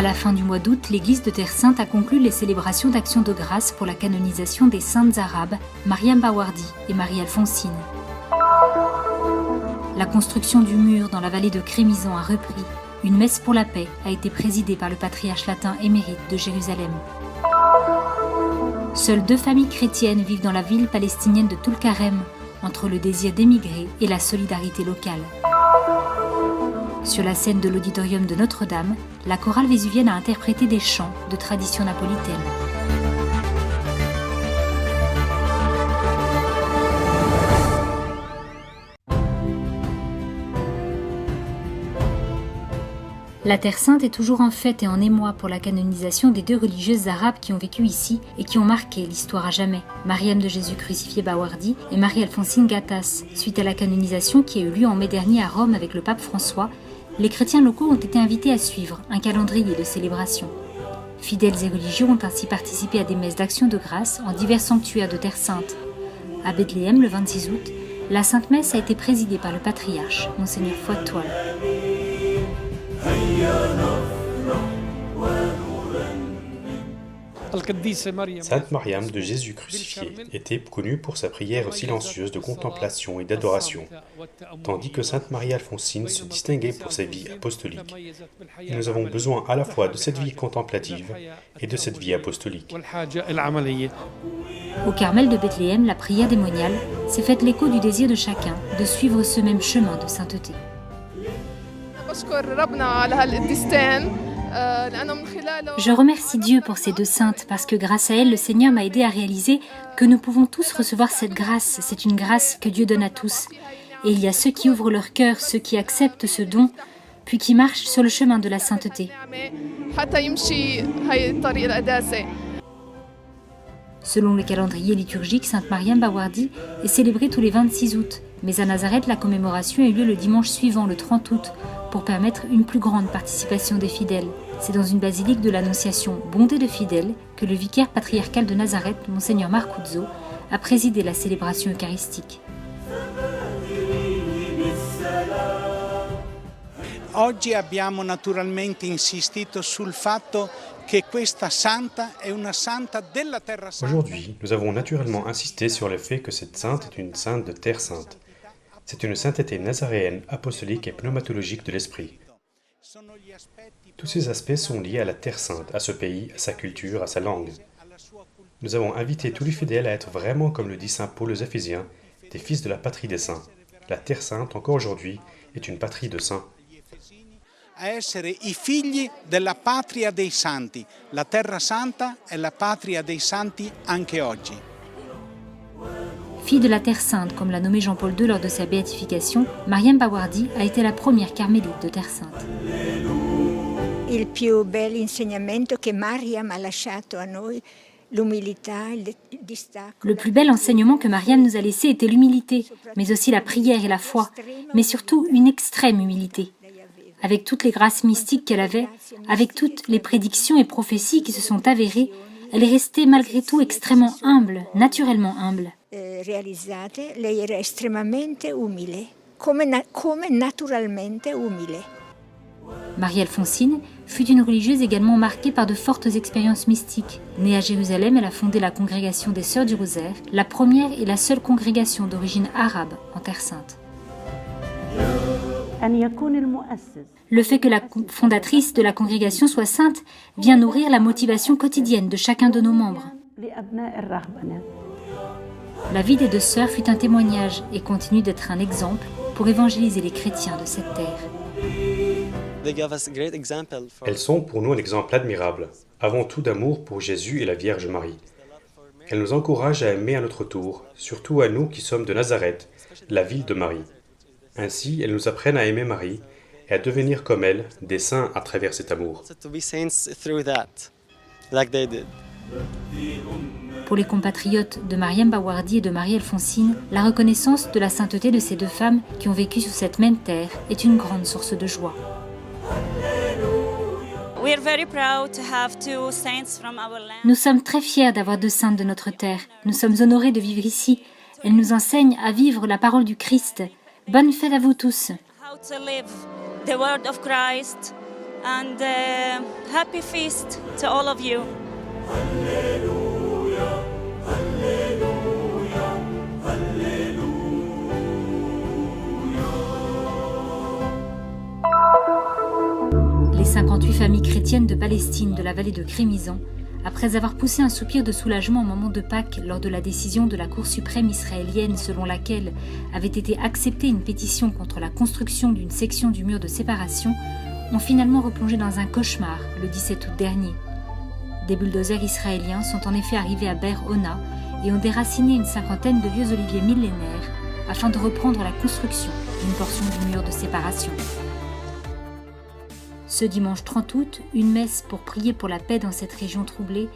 À la fin du mois d'août, l'église de Terre Sainte a conclu les célébrations d'action de grâce pour la canonisation des saintes arabes Mariam Bawardi et Marie-Alphonsine. La construction du mur dans la vallée de Crémizan a repris. Une messe pour la paix a été présidée par le patriarche latin émérite de Jérusalem. Seules 2 familles chrétiennes vivent dans la ville palestinienne de Toul-Karem, entre le désir d'émigrer et la solidarité locale. Sur la scène de l'auditorium de Notre-Dame, la chorale vésuvienne a interprété des chants de tradition napolitaine. La Terre Sainte est toujours en fête et en émoi pour la canonisation des 2 religieuses arabes qui ont vécu ici et qui ont marqué l'histoire à jamais. Mariam de Jésus crucifié Bawardi et Marie-Alphonsine Gattas. Suite à la canonisation qui a eu lieu en mai dernier à Rome avec le pape François, les chrétiens locaux ont été invités à suivre un calendrier de célébration. Fidèles et religieux ont ainsi participé à des messes d'action de grâce en divers sanctuaires de Terre Sainte. À Bethléem, le 26 août, la Sainte Messe a été présidée par le patriarche, Monseigneur Fouad-Toual. Sainte Mariam de Jésus crucifié était connue pour sa prière silencieuse de contemplation et d'adoration, tandis que Sainte Marie-Alphonsine se distinguait pour sa vie apostolique. Et nous avons besoin à la fois de cette vie contemplative et de cette vie apostolique. Au Carmel de Bethléem, la prière démoniale s'est faite l'écho du désir de chacun de suivre ce même chemin de sainteté. Je remercie Dieu pour ces 2 saintes parce que grâce à elles, le Seigneur m'a aidé à réaliser que nous pouvons tous recevoir cette grâce. C'est une grâce que Dieu donne à tous. Et il y a ceux qui ouvrent leur cœur, ceux qui acceptent ce don, puis qui marchent sur le chemin de la sainteté. Selon le calendrier liturgique, Sainte Mariam Bawardi est célébrée tous les 26 août. Mais à Nazareth, la commémoration a eu lieu le dimanche suivant, le 30 août, pour permettre une plus grande participation des fidèles. C'est dans une basilique de l'Annonciation bondée de fidèles que le vicaire patriarcal de Nazareth, Monseigneur Marcuzzo, a présidé la célébration eucharistique. Oggi abbiamo naturalmente insistito sul fatto che questa santa è una santa della Terra Santa. Aujourd'hui, nous avons naturellement insisté sur le fait que cette sainte est une sainte de Terre Sainte. C'est une sainteté nazaréenne, apostolique et pneumatologique de l'esprit. Tous ces aspects sont liés à la Terre Sainte, à ce pays, à sa culture, à sa langue. Nous avons invité tous les fidèles à être vraiment, comme le dit saint Paul aux Éphésiens, des fils de la patrie des saints. La Terre Sainte, encore aujourd'hui, est une patrie de saints. A essere i figli della patria dei santi. La Terra Santa è la patria dei santi anche oggi. Fille de la Terre Sainte, comme l'a nommé Jean-Paul II lors de sa béatification, Mariam Bawardi a été la première carmélite de Terre Sainte. Il più bel insegnamento che Mariam ha lasciato a noi, l'umilità, il distacco. Le plus bel enseignement que Mariam nous a laissé était l'humilité, mais aussi la prière et la foi, mais surtout une extrême humilité. Avec toutes les grâces mystiques qu'elle avait, avec toutes les prédictions et prophéties qui se sont avérées, elle est restée malgré tout extrêmement humble, naturellement humble. Realizzate, lei era estremamente umile, come naturalmente umile. Marie-Alphonsine fut une religieuse également marquée par de fortes expériences mystiques. Née à Jérusalem, elle a fondé la congrégation des Sœurs du Rosaire, la première et la seule congrégation d'origine arabe en Terre Sainte. Le fait que la fondatrice de la congrégation soit sainte vient nourrir la motivation quotidienne de chacun de nos membres. La vie des 2 sœurs fut un témoignage et continue d'être un exemple pour évangéliser les chrétiens de cette terre. Elles sont pour nous un exemple admirable, avant tout d'amour pour Jésus et la Vierge Marie. Elles nous encouragent à aimer à notre tour, surtout à nous qui sommes de Nazareth, la ville de Marie. Ainsi, elles nous apprennent à aimer Marie et à devenir comme elle, des saints à travers cet amour. Pour les compatriotes de Mariam Bawardi et de Marie-Alphonsine, la reconnaissance de la sainteté de ces 2 femmes qui ont vécu sur cette même terre est une grande source de joie. Nous sommes très fiers d'avoir 2 saintes de notre terre. Nous sommes honorés de vivre ici. Elles nous enseignent à vivre la parole du Christ. Bonne fête à vous tous. and happy feast to all of you. Les 58 familles chrétiennes de Palestine de la vallée de Crémizan, après avoir poussé un soupir de soulagement au moment de Pâques lors de la décision de la Cour suprême israélienne selon laquelle avait été acceptée une pétition contre la construction d'une section du mur de séparation, ont finalement replongé dans un cauchemar le 17 août dernier. Des bulldozers israéliens sont en effet arrivés à Be'er Ona et ont déraciné une cinquantaine de vieux oliviers millénaires afin de reprendre la construction d'une portion du mur de séparation. Ce dimanche 30 août, une messe pour prier pour la paix dans cette région troublée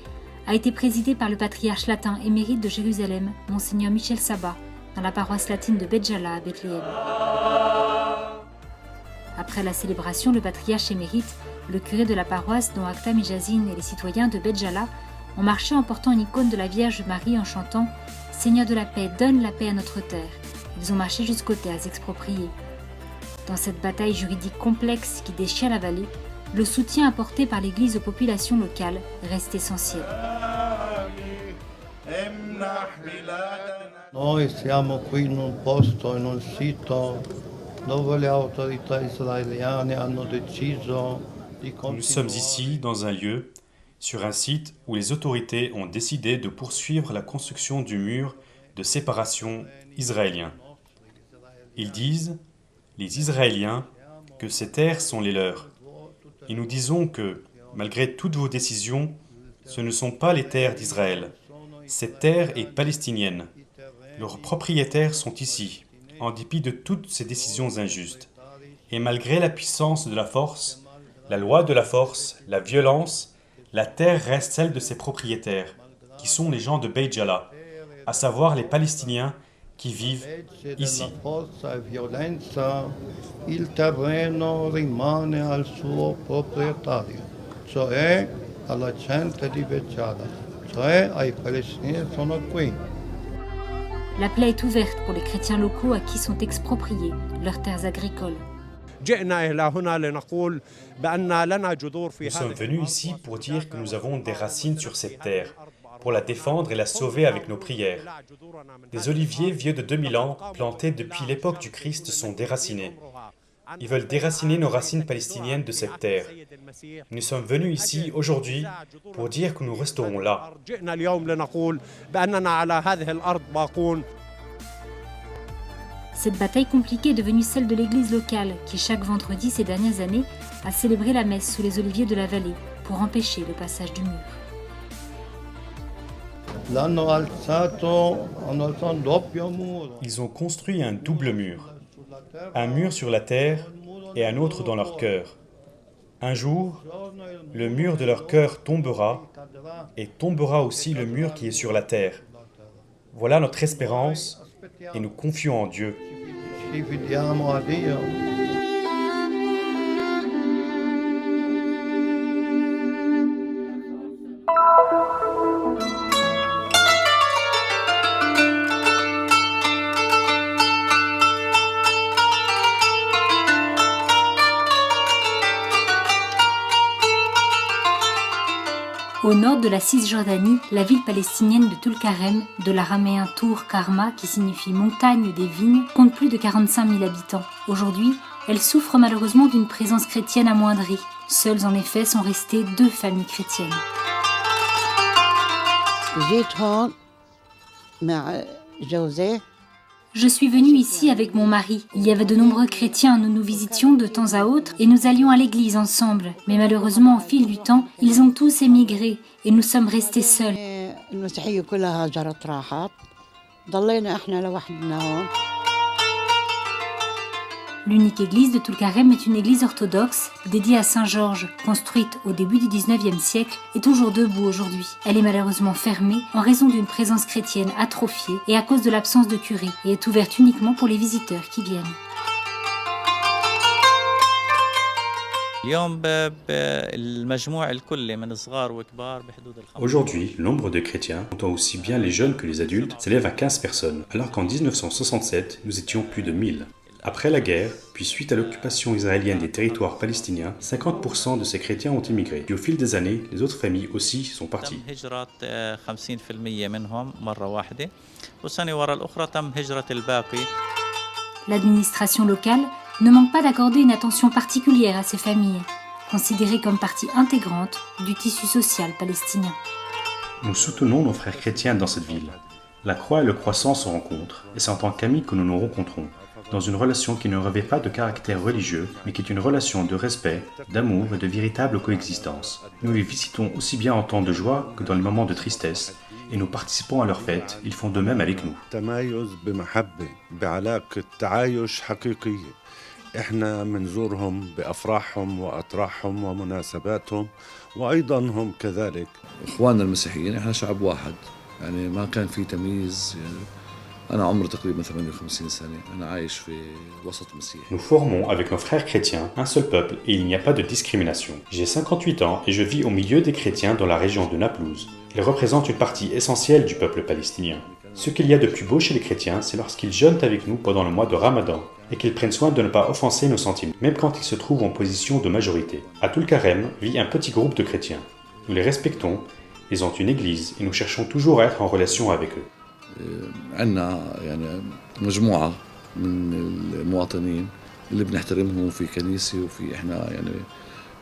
a été présidée par le patriarche latin émérite de Jérusalem, Monseigneur Michel Sabat, dans la paroisse latine de Bet Jala à Bethléem. Après la célébration, le patriarche émérite, le curé de la paroisse, dont Akta Mijazine et les citoyens de Bet Jala ont marché en portant une icône de la Vierge Marie en chantant « Seigneur de la paix, donne la paix à notre terre ». Ils ont marché jusqu'aux terres expropriées. Dans cette bataille juridique complexe qui déchire la vallée, le soutien apporté par l'Église aux populations locales reste essentiel. Noi siamo qui in un posto, in un sito dove le autorità israeliane hanno deciso di continuare. Nous sommes ici, dans un lieu, sur un site où les autorités ont décidé de poursuivre la construction du mur de séparation israélien. Ils disent, les Israéliens, que ces terres sont les leurs. Et nous disons que, malgré toutes vos décisions, ce ne sont pas les terres d'Israël. Cette terre est palestinienne. Leurs propriétaires sont ici, en dépit de toutes ces décisions injustes. Et malgré la puissance de la force, la loi de la force, la violence, la terre reste celle de ses propriétaires, qui sont les gens de Beit Jala, à savoir les Palestiniens qui vivent ici. Il terreno rimane al suo proprietario, cioè alla gente di Beit Jala, cioè ai palestinesi sono qui. La plaie est ouverte pour les chrétiens locaux à qui sont expropriées leurs terres agricoles. Nous sommes venus ici pour dire que nous avons des racines sur cette terre, pour la défendre et la sauver avec nos prières. Des oliviers vieux de 2000 ans, plantés depuis l'époque du Christ, sont déracinés. Ils veulent déraciner nos racines palestiniennes de cette terre. Nous sommes venus ici aujourd'hui pour dire que nous resterons là. Cette bataille compliquée est devenue celle de l'église locale qui, chaque vendredi ces dernières années, a célébré la messe sous les oliviers de la vallée pour empêcher le passage du mur. Ils ont construit un double mur. Un mur sur la terre et un autre dans leur cœur. Un jour, le mur de leur cœur tombera et tombera aussi le mur qui est sur la terre. Voilà notre espérance et nous confions en Dieu. Au nord de la Cisjordanie, la ville palestinienne de Tulkarem, de l'araméen Tour Karma qui signifie montagne des vignes, compte plus de 45 000 habitants. Aujourd'hui, elle souffre malheureusement d'une présence chrétienne amoindrie. Seules en effet sont restées 2 familles chrétiennes. Je suis venue ici avec mon mari. Il y avait de nombreux chrétiens, nous nous visitions de temps à autre et nous allions à l'église ensemble. Mais malheureusement, au fil du temps, ils ont tous émigré et nous sommes restés seuls. L'unique église de Tulkarem est une église orthodoxe dédiée à Saint Georges, construite au début du 19e siècle et toujours debout aujourd'hui. Elle est malheureusement fermée en raison d'une présence chrétienne atrophiée et à cause de l'absence de curé et est ouverte uniquement pour les visiteurs qui viennent. Aujourd'hui, le nombre de chrétiens, comptant aussi bien les jeunes que les adultes, s'élève à 15 personnes, alors qu'en 1967, nous étions plus de 1000. Après la guerre, puis suite à l'occupation israélienne des territoires palestiniens, 50% de ces chrétiens ont immigré. Puis au fil des années, les autres familles aussi sont parties. L'administration locale ne manque pas d'accorder une attention particulière à ces familles, considérées comme partie intégrante du tissu social palestinien. Nous soutenons nos frères chrétiens dans cette ville. La croix et le croissant se rencontrent, et c'est en tant qu'amis que nous nous rencontrons, dans une relation qui ne revêt pas de caractère religieux, mais qui est une relation de respect, d'amour et de véritable coexistence. Nous les visitons aussi bien en temps de joie que dans les moments de tristesse, et nous participons à leurs fêtes, ils font de même avec nous. احنا منزورهم بافراحهم واطراحهم ومناسباتهم وايضا هم كذلك. اخواننا المسيحيين احنا شعب واحد، يعني ما كان في تمييز. انا عمري تقريبا 58 سنه، انا عايش في وسط مسيحي. Nous formons avec nos frères chrétiens un seul peuple et il n'y a pas de discrimination. J'ai 58 ans et je vis au milieu des chrétiens dans la région de Naplouse. Ils représentent une partie essentielle du peuple palestinien. Ce qu'il y a de plus beau chez les chrétiens, c'est lorsqu'ils jeûnent avec nous pendant le mois de Ramadan et qu'ils prennent soin de ne pas offenser nos sentiments, même quand ils se trouvent en position de majorité. À Toul-Karem vit un petit groupe de chrétiens. Nous les respectons, ils ont une église et nous cherchons toujours à être en relation avec eux. عندنا يعني مجموعة من المواطنين اللي بنحترمهم في كنيسة وفي احنا يعني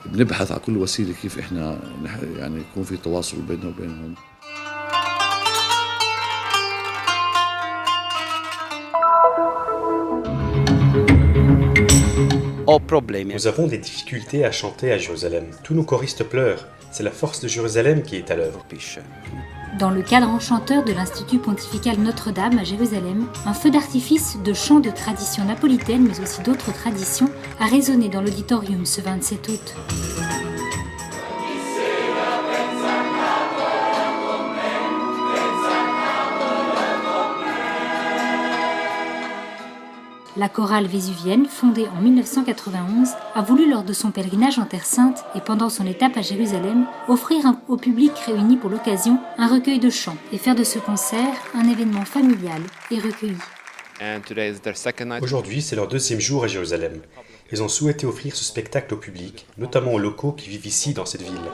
بنبحث على كل وسيلة كيف احنا يعني يكون في تواصل بيننا وبينهم. Nous avons des difficultés à chanter à Jérusalem. Tous nos choristes pleurent. C'est la force de Jérusalem qui est à l'œuvre. Dans le cadre enchanteur de l'Institut pontifical Notre-Dame à Jérusalem, un feu d'artifice de chants de tradition napolitaine mais aussi d'autres traditions a résonné dans l'auditorium ce 27 août. La chorale vésuvienne, fondée en 1991, a voulu lors de son pèlerinage en Terre Sainte et pendant son étape à Jérusalem, offrir au public réuni pour l'occasion un recueil de chants et faire de ce concert un événement familial et recueilli. Aujourd'hui, c'est leur deuxième jour à Jérusalem. Ils ont souhaité offrir ce spectacle au public, notamment aux locaux qui vivent ici dans cette ville.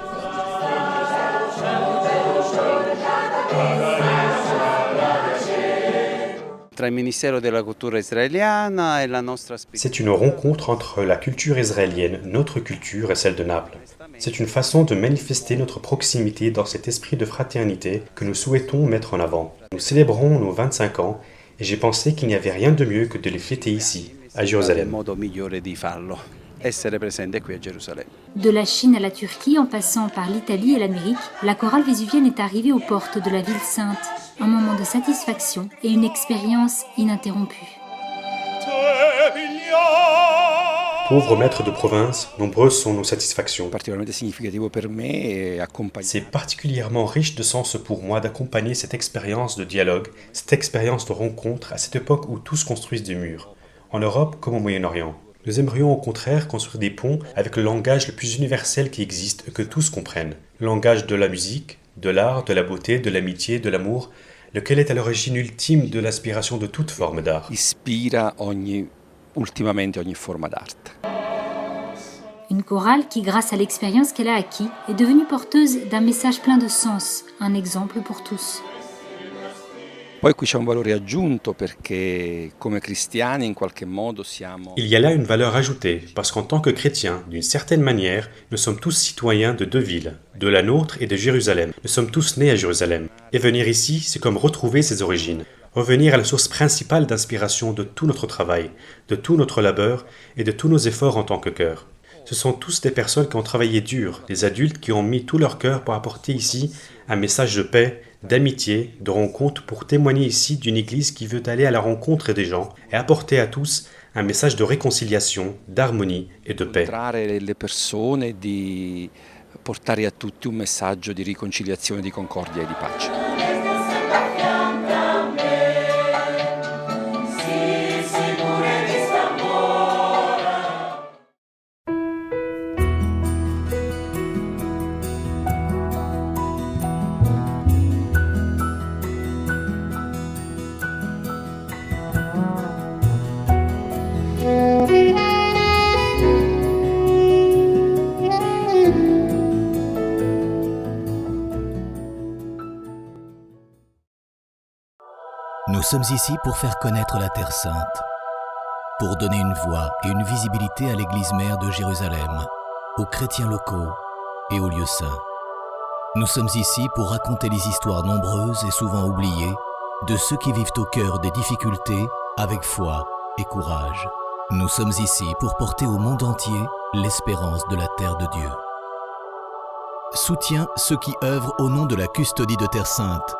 C'est une rencontre entre la culture israélienne, notre culture et celle de Naples. C'est une façon de manifester notre proximité dans cet esprit de fraternité que nous souhaitons mettre en avant. Nous célébrons nos 25 ans et j'ai pensé qu'il n'y avait rien de mieux que de les fêter ici, à Jérusalem. De la Chine à la Turquie, en passant par l'Italie et l'Amérique, la chorale vésuvienne est arrivée aux portes de la ville sainte. Un moment de satisfaction et une expérience ininterrompue. Pauvre maître de province, nombreuses sont nos satisfactions. C'est particulièrement riche de sens pour moi d'accompagner cette expérience de dialogue, cette expérience de rencontre à cette époque où tous construisent des murs, en Europe comme au Moyen-Orient. Nous aimerions au contraire construire des ponts avec le langage le plus universel qui existe et que tous comprennent. Le langage de la musique, de l'art, de la beauté, de l'amitié, de l'amour, lequel est à l'origine ultime de l'inspiration de toute forme d'art. Une chorale qui, grâce à l'expérience qu'elle a acquis, est devenue porteuse d'un message plein de sens, un exemple pour tous. Il y a là une valeur ajoutée, parce qu'en tant que chrétiens, d'une certaine manière, nous sommes tous citoyens de deux villes, de la nôtre et de Jérusalem. Nous sommes tous nés à Jérusalem. Et venir ici, c'est comme retrouver ses origines, revenir à la source principale d'inspiration de tout notre travail, de tout notre labeur et de tous nos efforts en tant que cœur. Ce sont tous des personnes qui ont travaillé dur, des adultes qui ont mis tout leur cœur pour apporter ici un message de paix, d'amitié, de rencontre, pour témoigner ici d'une église qui veut aller à la rencontre des gens et apporter à tous un message de réconciliation, d'harmonie et de paix. Portare a tutti un messaggio di riconciliazione, di concordia e di pace. Nous sommes ici pour faire connaître la Terre Sainte, pour donner une voix et une visibilité à l'Église mère de Jérusalem, aux chrétiens locaux et aux lieux saints. Nous sommes ici pour raconter les histoires nombreuses et souvent oubliées de ceux qui vivent au cœur des difficultés avec foi et courage. Nous sommes ici pour porter au monde entier l'espérance de la terre de Dieu. Soutiens ceux qui œuvrent au nom de la custodie de Terre Sainte